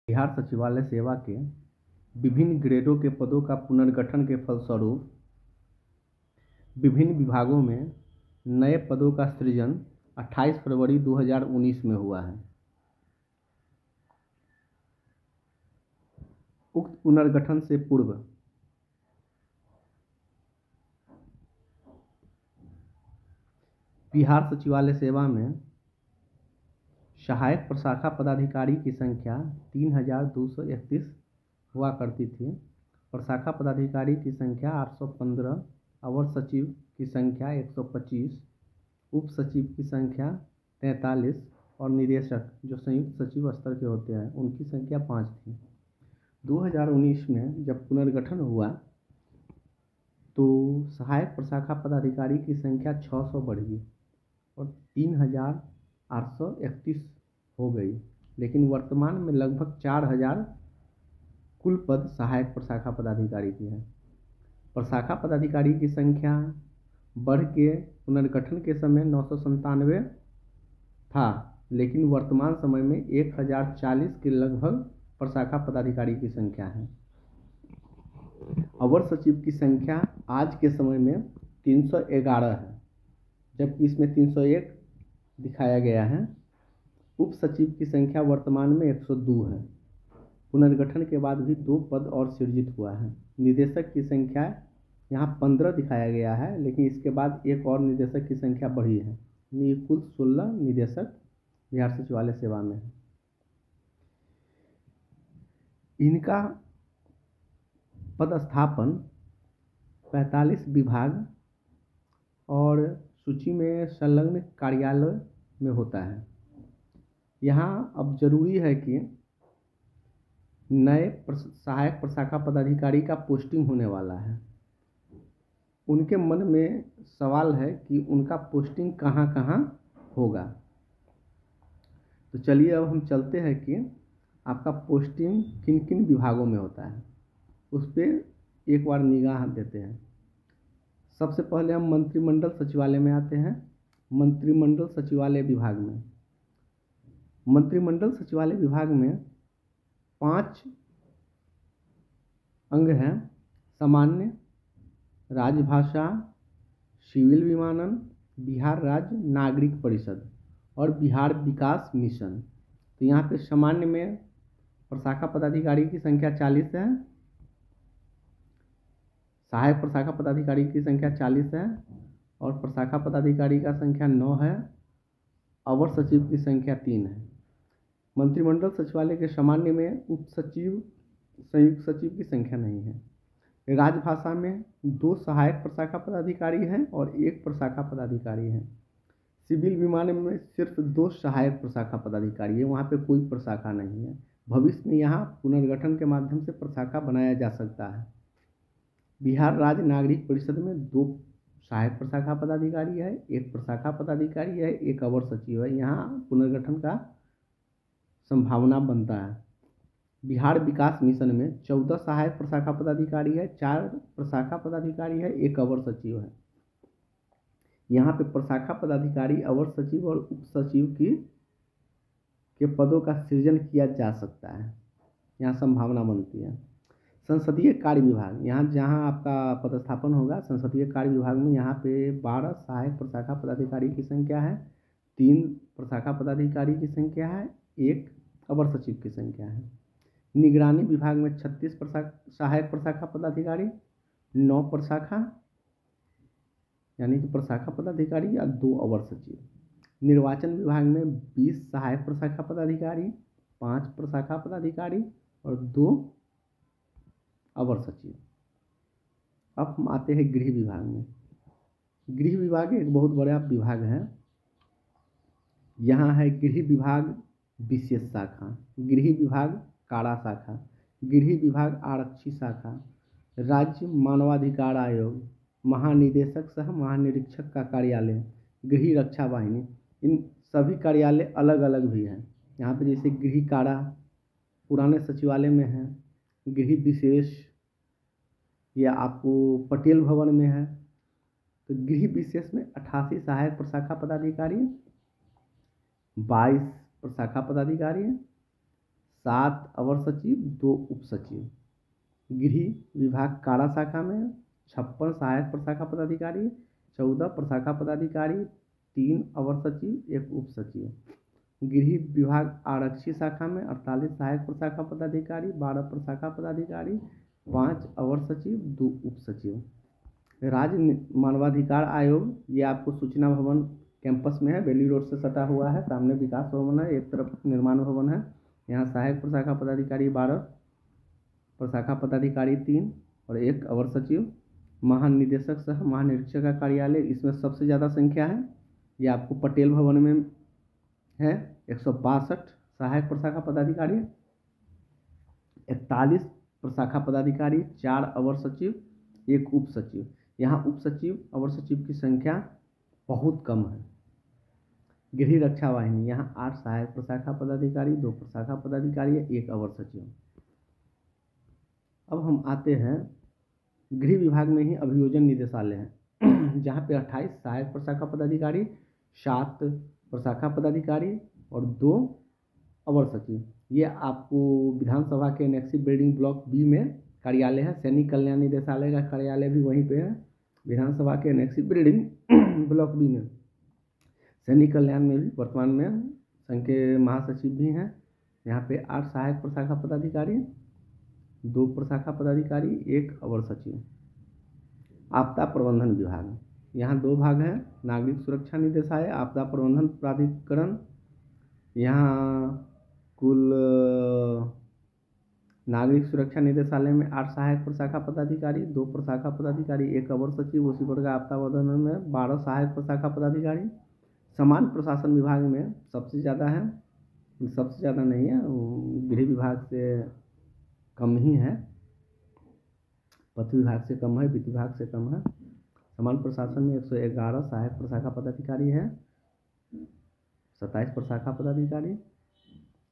बिहार सचिवालय सेवा के विभिन्न ग्रेडों के पदों का पुनर्गठन के फलस्वरूप विभिन्न विभागों में नए पदों का सृजन 28 फरवरी 2019 में हुआ है। उक्त पुनर्गठन से पूर्व बिहार सचिवालय सेवा में सहायक प्रशाखा पदाधिकारी की संख्या 3231 हुआ करती थी। प्रशाखा पदाधिकारी की संख्या 815, अवर सचिव की संख्या 125, उप सचिव की संख्या 43 और निदेशक जो संयुक्त सचिव स्तर के होते हैं उनकी संख्या 5 थी। 2019 में जब पुनर्गठन हुआ तो सहायक प्रशाखा पदाधिकारी की संख्या 600 बढ़ गई और 3831 हो गई, लेकिन वर्तमान में लगभग 4000 कुल पद सहायक प्रशाखा पदाधिकारी की है। प्रशाखा पदाधिकारी की संख्या बढ़ के पुनर्गठन के समय 997 था, लेकिन वर्तमान समय में 1040 के लगभग प्रशाखा पदाधिकारी की संख्या है। अवर सचिव की संख्या आज के समय में 311 है, जबकि इसमें 301 दिखाया गया है। उप सचिव की संख्या वर्तमान में 102 है। पुनर्गठन के बाद भी 2 पद और सृजित हुआ है। निदेशक की संख्या यहाँ 15 दिखाया गया है, लेकिन इसके बाद एक और निदेशक की संख्या बढ़ी है। ये कुल 16 निदेशक बिहार सचिवालय सेवा में है। इनका पदस्थापन 45 विभाग और सूची में संलग्न कार्यालय में होता है। यहाँ अब जरूरी है कि नए सहायक प्रशाखा पदाधिकारी का पोस्टिंग होने वाला है। उनके मन में सवाल है कि उनका पोस्टिंग कहाँ कहाँ होगा। तो चलिए अब हम चलते हैं कि आपका पोस्टिंग किन किन विभागों में होता है, उस पर एक बार निगाह देते हैं। सबसे पहले हम मंत्रिमंडल सचिवालय में आते हैं। मंत्रिमंडल सचिवालय विभाग में मंत्रिमंडल सचिवालय विभाग में 5 अंग हैं: सामान्य, राजभाषा, सिविल विमानन, बिहार राज्य नागरिक परिषद और बिहार विकास मिशन। तो यहाँ पे सामान्य में प्रशाखा पदाधिकारी की संख्या 40 है, सहायक प्रशाखा पदाधिकारी की संख्या 40 है और प्रशाखा पदाधिकारी का संख्या 9 है। अवर सचिव की संख्या 3 है। मंत्रिमंडल सचिवालय के सामान्य में उप सचिव संयुक्त सचिव की संख्या नहीं है। राजभाषा में 2 सहायक प्रशाखा पदाधिकारी हैं और 1 प्रशाखा पदाधिकारी है। सिविल विमानन में सिर्फ 2 सहायक प्रशाखा पदाधिकारी है, वहाँ पे कोई प्रशाखा नहीं है। भविष्य में यहाँ पुनर्गठन के माध्यम से प्रशाखा बनाया जा सकता है। बिहार राज्य नागरिक परिषद में 2 सहायक प्रशाखा पदाधिकारी है, 1 प्रशाखा पदाधिकारी है, 1 अवर सचिव है। यहाँ पुनर्गठन का संभावना बनता है। बिहार विकास मिशन में 14 सहायक प्रशाखा पदाधिकारी है, 4 प्रशाखा पदाधिकारी है, 1 अवर सचिव है। यहाँ पे प्रशाखा पदाधिकारी, अवर सचिव और उप सचिव के पदों का सृजन किया जा सकता है। यहाँ संभावना बनती है। संसदीय कार्य विभाग, यहाँ जहाँ आपका पदस्थापन होगा संसदीय कार्य विभाग में, यहाँ पे 12 सहायक प्रशाखा पदाधिकारी की संख्या है, 3 प्रशाखा पदाधिकारी की संख्या है, 1 अवर सचिव की संख्या है। निगरानी विभाग में 36 सहायक प्रशाखा पदाधिकारी, 9 प्रशाखा यानी कि प्रशाखा पदाधिकारी या 2 अवर सचिव। निर्वाचन विभाग में 20 सहायक प्रशाखा पदाधिकारी, 5 प्रशाखा पदाधिकारी और 2 अवर सचिव। अब हम आते हैं गृह विभाग में। गृह विभाग एक बहुत बड़ा विभाग है। यहाँ है गृह विभाग विशेष शाखा, गृह विभाग कारा शाखा, गृह विभाग आरक्षी शाखा, राज्य मानवाधिकार आयोग, महानिदेशक सह महानिरीक्षक का कार्यालय, गृह रक्षा वाहिनी। इन सभी कार्यालय अलग अलग भी हैं। यहाँ पे जैसे गृह कारा पुराने सचिवालय में है, गृह विशेष या आपको पटेल भवन में है। तो गृह विशेष में 88 सहायक प्रशाखा पदाधिकारी, 22 प्रशाखा पदाधिकारी, 7 अवर सचिव, 2 उप सचिव। गृह विभाग कारा शाखा में 56 सहायक प्रशाखा पदाधिकारी, 14 प्रशाखा पदाधिकारी, 3 अवर सचिव, 1 उप सचिव। गृह विभाग आरक्षी शाखा में 48 सहायक प्रशाखा पदाधिकारी, 12 प्रशाखा पदाधिकारी, 5 अवर सचिव, 2 उप सचिव। राज्य मानवाधिकार आयोग, ये आपको सूचना भवन कैंपस में है, बेली रोड से सटा हुआ है, सामने विकास भवन है, एक तरफ निर्माण भवन है। यहाँ सहायक प्रशाखा पदाधिकारी 12, प्रशाखा पदाधिकारी 3 और 1 अवर सचिव। महानिदेशक सह महानिरीक्षक का कार्यालय, इसमें सबसे ज़्यादा संख्या है, ये आपको पटेल भवन में है। 162 सहायक प्रशाखा पदाधिकारी, 41 प्रशाखा पदाधिकारी, 4 अवर सचिव, 1 उप सचिव। यहाँ उप सचिव अवर सचिव की संख्या बहुत कम है। गृह रक्षा वाहिनी, यहाँ 8 सहायक प्रशाखा पदाधिकारी, 2 प्रशाखा पदाधिकारी, 1 अवर सचिव। अब हम आते हैं गृह विभाग में ही अभियोजन निदेशालय है, जहाँ पे 28 सहायक प्रशाखा पदाधिकारी, 7 प्रशाखा पदाधिकारी और 2 अवर सचिव। ये आपको विधानसभा के एनेक्सी बिल्डिंग ब्लॉक बी में कार्यालय है। सैनिक कल्याण निदेशालय का कार्यालय भी वहीं पे है, विधानसभा के एनेक्सी बिल्डिंग ब्लॉक बी में। सैनिक कल्याण में भी वर्तमान में संघ के महासचिव भी हैं। यहाँ पे 8 सहायक प्रशाखा पदाधिकारी, 2 प्रशाखा पदाधिकारी, 1 अवर सचिव। आपदा प्रबंधन विभाग, यहाँ 2 भाग हैं, नागरिक सुरक्षा निदेशालय, आपदा प्रबंधन प्राधिकरण। यहाँ कुल नागरिक सुरक्षा निदेशालय में 8 सहायक प्रशाखा पदाधिकारी, 2 प्रशाखा पदाधिकारी, 1 अवर सचिव। उसी प्रकार आपदा प्रबंधन में 12 सहायक प्रशाखा पदाधिकारी। समान प्रशासन विभाग में सबसे ज़्यादा है, सबसे ज़्यादा नहीं है, गृह विभाग से कम ही है, पथ विभाग से कम है, वित्त विभाग से कम है। समान प्रशासन में 111 सहायक प्रशाखा पदाधिकारी है, 27 प्रशाखा पदाधिकारी,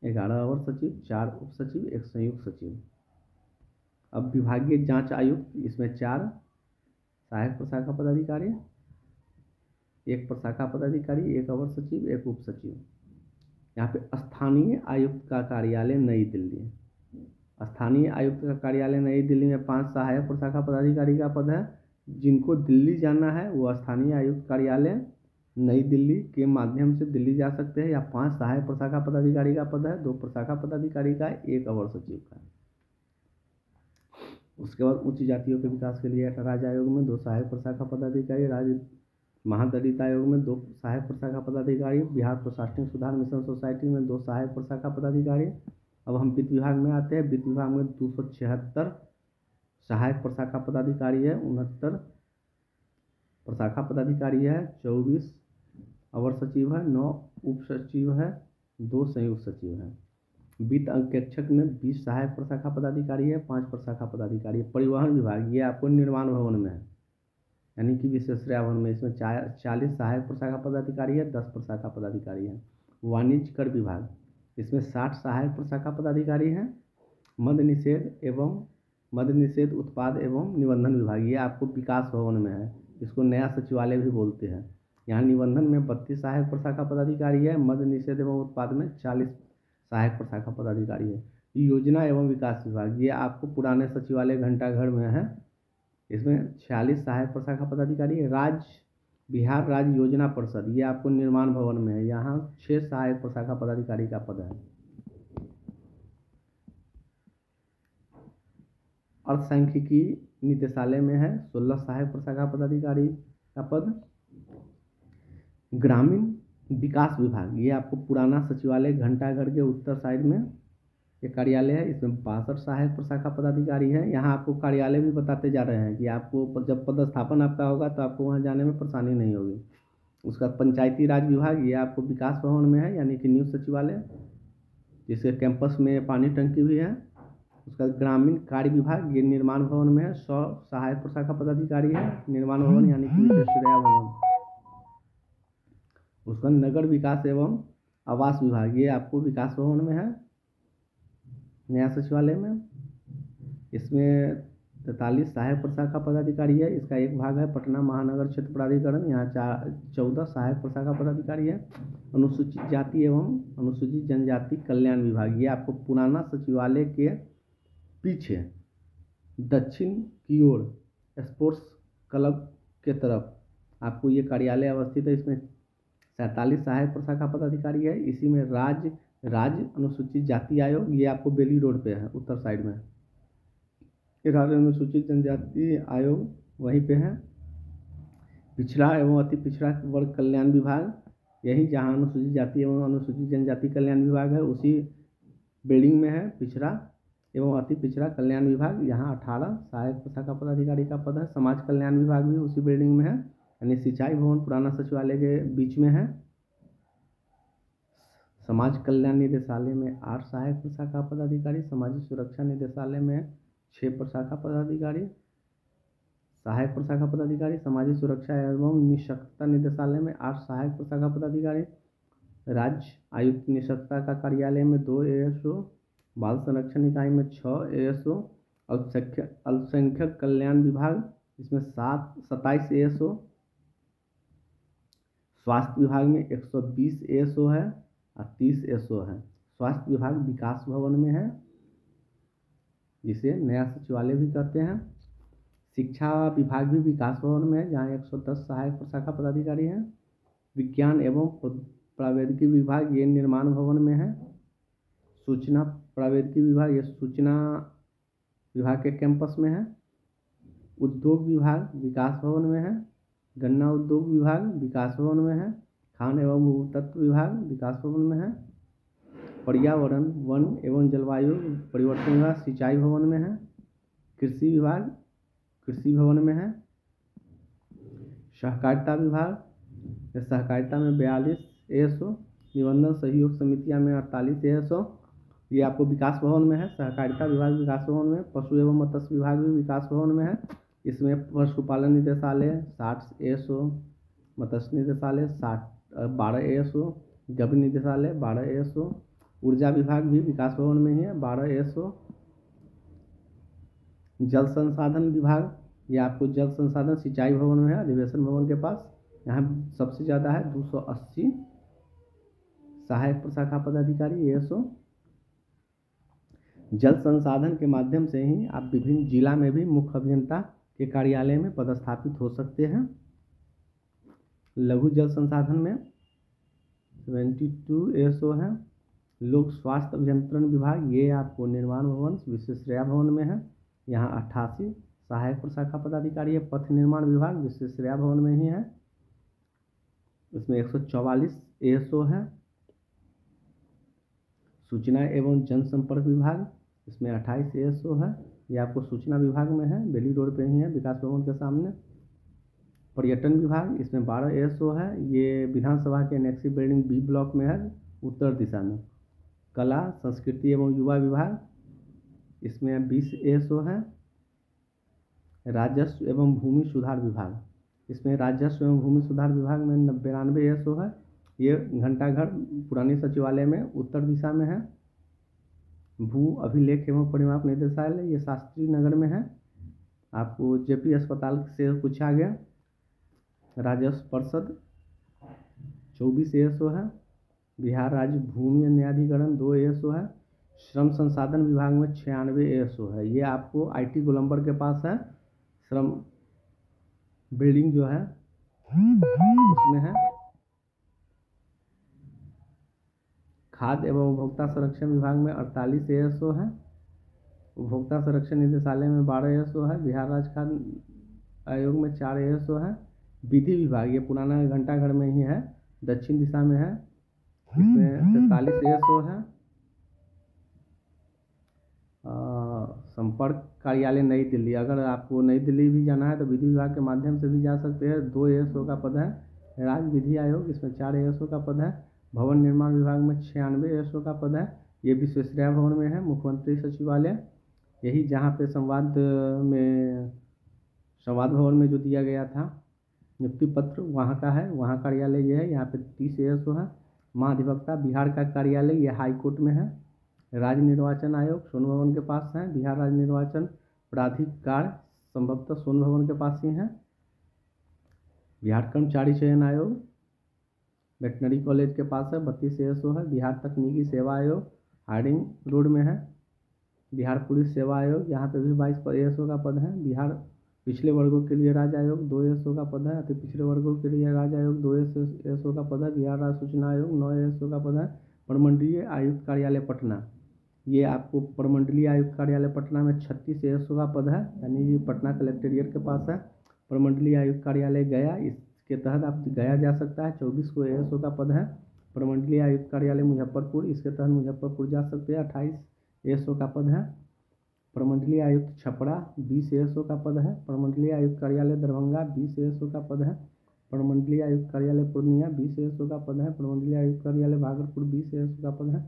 11 अवर सचिव, 4 उप सचिव, 1 संयुक्त सचिव। अब विभागीय जांच आयुक्त, इसमें 4 सहायक प्रशाखा पदाधिकारी, 1 प्रशाखा पदाधिकारी, 1 अवर सचिव, 1 उप सचिव। यहाँ पे स्थानीय आयुक्त का कार्यालय नई दिल्ली, स्थानीय आयुक्त का कार्यालय नई दिल्ली में 5 सहायक प्रशाखा पदाधिकारी का पद है। जिनको दिल्ली जाना है वो स्थानीय आयुक्त कार्यालय नई दिल्ली के माध्यम से दिल्ली जा सकते हैं, या 5 सहायक प्रशाखा पदाधिकारी का पद है, 2 प्रशाखा पदाधिकारी का, 1 अवर सचिव का। उसके बाद उच्च जातियों के विकास के लिए राज्य आयोग में 2 सहायक प्रशाखा पदाधिकारी, राज्य महादलित आयोग में 2 सहायक प्रशाखा पदाधिकारी, बिहार प्रशासनिक सुधार मिशन सोसाइटी में 2 सहायक प्रशाखा पदाधिकारी। अब हम वित्त विभाग में आते हैं। वित्त विभाग में 276 सहायक प्रशाखा पदाधिकारी है, 69 प्रशाखा पदाधिकारी है, 24 अवर सचिव है, 9 उप सचिव है, 2 संयुक्त सचिव है। वित्त अंकेक्षक में 20 सहायक प्रशाखा पदाधिकारी है, 5 प्रशाखा पदाधिकारी है। परिवहन विभाग, ये आपको निर्माण भवन में है, यानी कि विश्वेश्वरैया भवन में, इसमें 40 सहायक प्रशाखा पदाधिकारी है, 10 प्रशाखा पदाधिकारी है। वाणिज्य कर विभाग, इसमें 60 सहायक प्रशाखा पदाधिकारी हैं। मद्य निषेध उत्पाद एवं निबंधन विभाग, ये आपको विकास भवन में है, इसको नया सचिवालय भी बोलते हैं। यहाँ निबंधन में 32 सहायक प्रशाखा पदाधिकारी है, मद्य निषेध एवं उत्पाद में 40 सहायक प्रशाखा पदाधिकारी है। योजना एवं विकास विभाग, ये आपको पुराने सचिवालय घंटाघर में है, इसमें 46 सहायक प्रशाखा पदाधिकारी है। बिहार राज्य योजना परिषद, ये आपको निर्माण भवन में है, यहाँ 6 सहायक प्रशाखा पदाधिकारी का पद है। अर्थसांख्यिकी निदेशालय में है 16 सहायक प्रशाखा पदाधिकारी का पद। ग्रामीण विकास विभाग, ये आपको पुराना सचिवालय घंटाघर के उत्तर साइड में ये कार्यालय है, इसमें 62 सहायक प्रशाखा पदाधिकारी है। यहाँ आपको कार्यालय भी बताते जा रहे हैं कि आपको जब पदस्थापन आपका होगा तो आपको वहाँ जाने में परेशानी नहीं होगी। उसका पंचायती राज विभाग, ये आपको विकास भवन में है, यानी कि न्यू सचिवालय, जिसके कैंपस में पानी टंकी भी है। उसका ग्रामीण कार्य विभाग, ये निर्माण भवन में है, 100 सहायक प्रशाखा पदाधिकारी है, निर्माण भवन यानी कि विश्वेश्वरैया भवन। उसका नगर विकास एवं आवास विभाग, ये आपको विकास भवन में है, नया सचिवालय में। इसमें 43 सहायक प्रशाखा पदाधिकारी है। इसका एक भाग है पटना महानगर क्षेत्र प्राधिकरण, यहाँ 14 सहायक प्रशाखा पदाधिकारी है। अनुसूचित जाति एवं अनुसूचित जनजाति कल्याण विभाग, ये आपको पुराना सचिवालय के पीछे दक्षिण की ओर स्पोर्ट्स क्लब के तरफ आपको ये कार्यालय अवस्थित है। इसमें 47 सहायक प्रशाखा पदाधिकारी है। इसी में राज्य अनुसूचित जाति आयोग, ये आपको बेली रोड पे है, उत्तर साइड में। राज्य अनुसूचित जनजाति आयोग वहीं पे है। पिछड़ा एवं अति पिछड़ा वर्ग कल्याण विभाग, यही जहाँ अनुसूचित जाति एवं अनुसूचित जनजाति कल्याण विभाग है उसी बिल्डिंग में है पिछड़ा एवं अति पिछड़ा कल्याण विभाग। यहाँ 18 सहायक प्रशाखा पदाधिकारी का पद है। समाज कल्याण विभाग भी उसी बिल्डिंग में है, यानी सिंचाई भवन पुराना सचिवालय के बीच में है। समाज कल्याण निदेशालय में 8 सहायक प्रशाखा पदाधिकारी, सामाजिक सुरक्षा निदेशालय में 6 प्रशाखा पदाधिकारी, सहायक प्रशाखा पदाधिकारी, सामाजिक सुरक्षा एवं निःशक्तता निदेशालय में 8 सहायक प्रशाखा पदाधिकारी, राज्य आयुक्त निःशक्तता का कार्यालय में 2 ASO, बाल संरक्षण इकाई में 6 ASO, अल्पसंख्यक कल्याण विभाग इसमें 27 ASO, स्वास्थ्य विभाग में 120 ASO है और 30 ASO है। स्वास्थ्य विभाग विकास भवन में है, जिसे नया सचिवालय भी कहते हैं। शिक्षा विभाग भी विकास भवन में है, जहाँ 110 सहायक प्रशाखा पदाधिकारी हैं। विज्ञान एवं प्रावैधिकी विभाग ये निर्माण भवन में है। सूचना प्रावैधिकी विभाग ये सूचना विभाग के कैंपस में है। उद्योग विभाग विकास भवन में है। गन्ना उद्योग विभाग विकास भवन में है। खान एवं भूतत्व विभाग विकास भवन में है। पर्यावरण वन एवं जलवायु परिवर्तन विभाग सिंचाई भवन में है। कृषि विभाग कृषि भवन में है। सहकारिता विभाग सहकारिता में 42 ASO, निबंधन सहयोग समितियां में 48 ASO, ये आपको विकास भवन में है। सहकारिता विभाग विकास भवन में। पशु एवं मत्स्य विभाग भी विकास भवन में है। इसमें पशुपालन निदेशालय 60 ASO, मत्स्य निदेशालय 12 ASO, गृह निदेशालय 12 ASO, ऊर्जा विभाग भी विकास भवन में ही है 12 ASO। जल संसाधन विभाग ये आपको जल संसाधन सिंचाई भवन में है, अधिवेशन भवन के पास। यहाँ सबसे ज़्यादा है 280 सहायक प्रशाखा पदाधिकारी ASO। जल संसाधन के माध्यम से ही आप विभिन्न जिला में भी मुख्य अभियंता के कार्यालय में पदस्थापित हो सकते हैं। लघु जल संसाधन में 72 ASO है। लोक स्वास्थ्य अभियंत्रण विभाग ये आपको निर्माण भवन विश्वेश्वरैया भवन में है, यहाँ 88 सहायक प्रशाखा पदाधिकारी है। पथ निर्माण विभाग विश्वेश्वरैया भवन में ही है, इसमें 144 ASO है। सूचना एवं जनसंपर्क विभाग इसमें 28 ASO है, ये आपको सूचना विभाग में है, बेली रोड पे ही है विकास भवन के सामने। पर्यटन विभाग इसमें 12 ASO है, ये विधानसभा के एनेक्सी बिल्डिंग B ब्लॉक में है उत्तर दिशा में। कला संस्कृति एवं युवा विभाग इसमें 20 ASO है। राजस्व एवं भूमि सुधार विभाग इसमें राजस्व एवं भूमि सुधार विभाग में 92 ASO है, ये घंटाघर पुरानी सचिवालय में उत्तर दिशा में है। भू अभिलेख एवं परिमाप निदेशालय ये शास्त्री नगर में है, आपको JP अस्पताल से कुछ आ गया। राजस्व परिषद 24 ASO है। बिहार राज्य भूमि न्यायाधिकरण 2 ASO है। श्रम संसाधन विभाग में 96 ASO है, ये आपको IT गोलंबर के पास है, श्रम बिल्डिंग जो है उसमें है। खाद्य एवं उपभोक्ता संरक्षण विभाग में 48 ASO है। उपभोक्ता संरक्षण निदेशालय में 12 ASO है। बिहार राज्य खाद्य आयोग में 4 ASO है। विधि विभाग ये पुराना घंटाघर में ही है, दक्षिण दिशा में है, इसमें 43 ASO है। संपर्क कार्यालय नई दिल्ली, अगर आपको नई दिल्ली भी जाना है तो विधि विभाग के माध्यम से भी जा सकते हैं। 2 ASO का पद है। राज्य विधि आयोग इसमें 4 ASO का पद है। भवन निर्माण विभाग में 96 ASO का पद है, ये विश्वेश्वरैया भवन में है। मुख्यमंत्री सचिवालय यही जहाँ पे संवाद भवन में जो दिया गया था नियुक्ति पत्र वहाँ का है, वहाँ कार्यालय ये है। यहाँ पे 30 ASO है। महाधिवक्ता बिहार का कार्यालय ये हाई कोर्ट में है। राज्य निर्वाचन आयोग सोन भवन के पास है। बिहार राज्य निर्वाचन प्राधिकार संभवतः सोन भवन के पास ही है। बिहार कर्मचारी चयन आयोग वेटनरी कॉलेज के पास है, 32 ASO है। बिहार तकनीकी सेवा आयोग हार्डिंग रोड में है। बिहार पुलिस सेवा आयोग यहाँ पे भी 22 ASO का पद है। बिहार पिछले वर्गों के लिए राज्य आयोग 2 ASO का पद है। अति पिछड़े वर्गों के लिए राज्य आयोग 2 ASO का पद है। बिहार राज्य सूचना आयोग 9 ASO का पद है। प्रमंडलीय आयुक्त कार्यालय पटना, ये आपको प्रमंडलीय आयुक्त कार्यालय पटना में 36 ASO का पद है, यानी ये पटना कलेक्टेरिएट के पास है। प्रमंडलीय आयुक्त कार्यालय गया, इसके तहत आप गया जा सकता है, 24 को ASO का पद है। प्रमंडलीय आयुक्त कार्यालय मुजफ्फरपुर, इसके तहत मुजफ्फरपुर जा सकते हैं, 28 ASO का पद है। प्रमंडलीय आयुक्त छपरा 20 ASO का पद है। प्रमंडलीय आयुक्त कार्यालय दरभंगा 20 ASO का पद है। प्रमंडलीय आयुक्त कार्यालय पूर्णिया 20 ASO का पद है। प्रमंडलीय आयुक्त कार्यालय भागलपुर 20 ASO का पद है।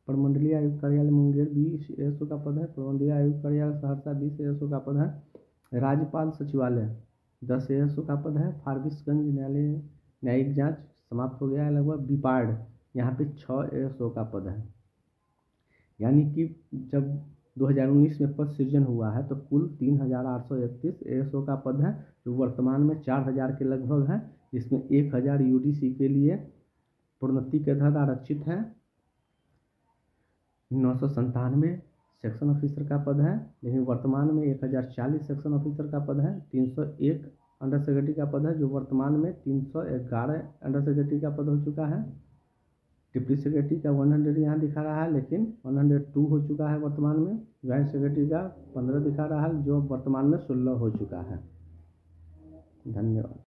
प्रमंडलीय आयुक्त कार्यालय मुंगेर 20 ASO का पद है। प्रमंडलीय आयुक्त कार्यालय सहरसा 20 ASO का पद है। राज्यपाल सचिवालय 10 ASO का पद है। फारबिसगंज न्यायिक जांच समाप्त हो गया है लगभग। बीपार्ड यहाँ पे 6 ASO का पद है, यानी कि जब 2019 में पद सृजन हुआ है तो कुल 3831 ASO का पद है, जो वर्तमान में 4000 के लगभग है, जिसमें 1000 UDC के लिए प्रोन्नति के तहत आरक्षित है। 997 सेक्शन ऑफिसर का पद है, लेकिन वर्तमान में 1040 सेक्शन ऑफिसर का पद है। 301 अंडर सेक्रेटरी का पद है, जो वर्तमान में 311 अंडर सेक्रेटरी का पद हो चुका है। डिप्टी सेक्रेटरी का 100 यहाँ दिखा रहा है, लेकिन 102 हो चुका है वर्तमान में। ज्वाइंट सेक्रेटरी का 15 दिखा रहा है, जो वर्तमान में 16 हो चुका है। धन्यवाद।